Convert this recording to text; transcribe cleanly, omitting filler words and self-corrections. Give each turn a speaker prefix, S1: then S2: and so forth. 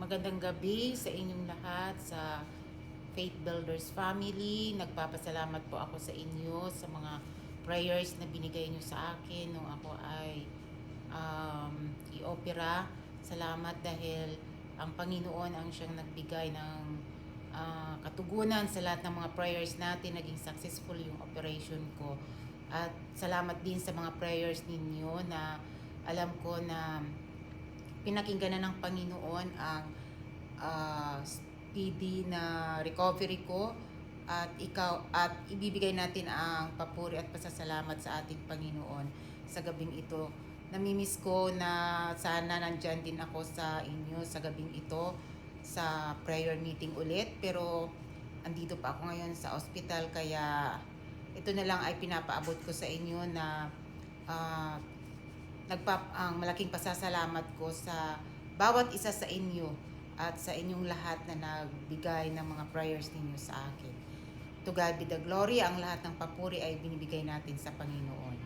S1: Magandang gabi sa inyong lahat, sa Faith Builders family. Nagpapasalamat po ako sa inyo sa mga prayers na binigay nyo sa akin nung ako ay i-opera. Salamat dahil ang Panginoon ang siyang nagbigay ng katugunan sa lahat ng mga prayers natin. Naging successful yung operation ko. At salamat din sa mga prayers ninyo na alam ko na pinakinggan na ng Panginoon ang speedy na recovery ko, at ibibigay natin ang papuri at pasasalamat sa ating Panginoon sa gabing ito. Namimiss ko na sana nandyan din ako sa inyo sa gabing ito sa prayer meeting ulit, pero andito pa ako ngayon sa ospital, kaya ito na lang ay pinapaabot ko sa inyo na uh, ang malaking pasasalamat ko sa bawat isa sa inyo at sa inyong lahat na nagbigay ng mga prayers ninyo sa akin. To God be the glory, ang lahat ng papuri ay binibigay natin sa Panginoon.